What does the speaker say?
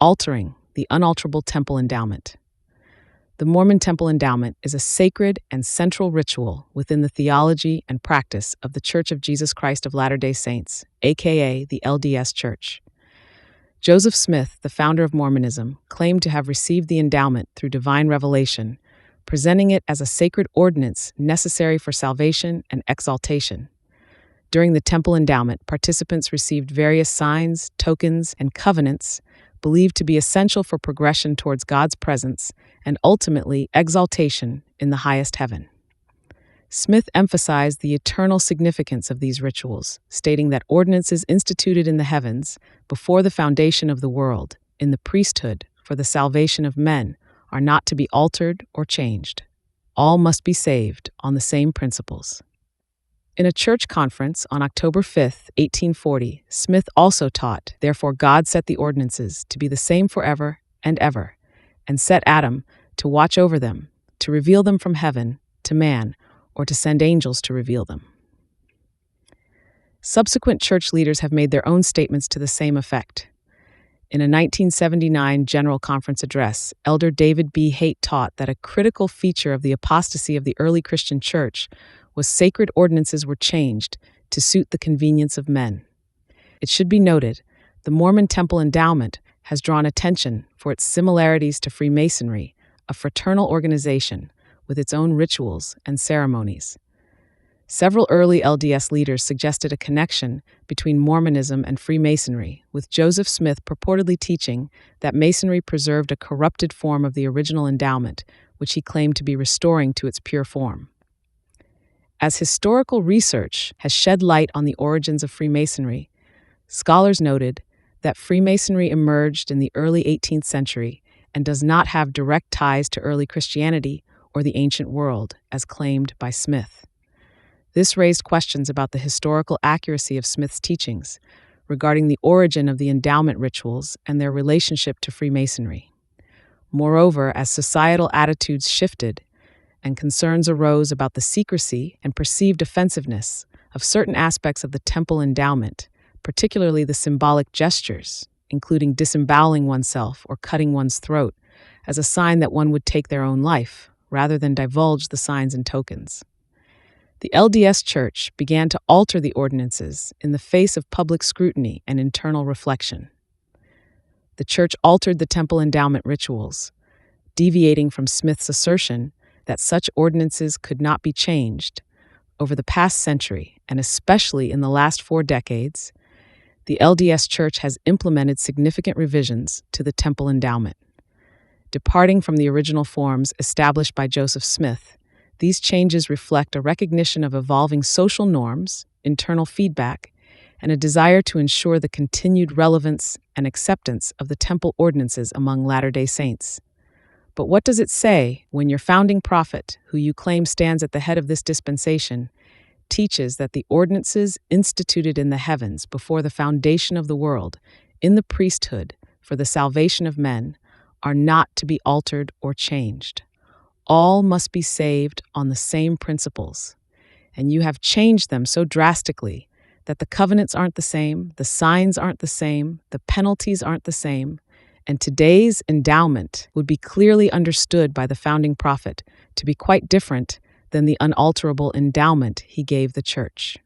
altering the unalterable Temple Endowment. The Mormon Temple Endowment is a sacred and central ritual within the theology and practice of the Church of Jesus Christ of Latter-day Saints, aka the LDS Church. Joseph Smith, the founder of Mormonism, claimed to have received the endowment through divine revelation, presenting it as a sacred ordinance necessary for salvation and exaltation. During the Temple Endowment, participants received various signs, tokens, and covenants believed to be essential for progression towards God's presence and ultimately exaltation in the highest heaven. Smith emphasized the eternal significance of these rituals, stating that ordinances instituted in the heavens before the foundation of the world, in the priesthood for the salvation of men, are not to be altered or changed. All must be saved on the same principles. In a church conference on October 5, 1840, Smith also taught, "Therefore God set the ordinances to be the same forever and ever, and set Adam to watch over them, to reveal them from heaven to man, or to send angels to reveal them." Subsequent church leaders have made their own statements to the same effect. In a 1979 General Conference address, Elder David B. Haight taught that a critical feature of the apostasy of the early Christian church was sacred ordinances were changed to suit the convenience of men. It should be noted, the Mormon Temple Endowment has drawn attention for its similarities to Freemasonry, a fraternal organization with its own rituals and ceremonies. Several early LDS leaders suggested a connection between Mormonism and Freemasonry, with Joseph Smith purportedly teaching that Masonry preserved a corrupted form of the original endowment, which he claimed to be restoring to its pure form. As historical research has shed light on the origins of Freemasonry, scholars noted that Freemasonry emerged in the early 18th century and does not have direct ties to early Christianity or the ancient world, as claimed by Smith. This raised questions about the historical accuracy of Smith's teachings regarding the origin of the endowment rituals and their relationship to Freemasonry. Moreover, as societal attitudes shifted and concerns arose about the secrecy and perceived offensiveness of certain aspects of the temple endowment, particularly the symbolic gestures, including disemboweling oneself or cutting one's throat, as a sign that one would take their own life, rather than divulge the signs and tokens. The LDS Church began to alter the ordinances in the face of public scrutiny and internal reflection. The Church altered the temple endowment rituals, deviating from Smith's assertion that such ordinances could not be changed. Over the past century, and especially in the last 4 decades, the LDS Church has implemented significant revisions to the temple endowment. Departing from the original forms established by Joseph Smith, these changes reflect a recognition of evolving social norms, internal feedback, and a desire to ensure the continued relevance and acceptance of the temple ordinances among Latter-day Saints. But what does it say when your founding prophet, who you claim stands at the head of this dispensation, teaches that the ordinances instituted in the heavens before the foundation of the world, in the priesthood for the salvation of men, are not to be altered or changed? All must be saved on the same principles, and you have changed them so drastically that the covenants aren't the same, the signs aren't the same, the penalties aren't the same, and today's endowment would be clearly understood by the founding prophet to be quite different than the unalterable endowment he gave the church.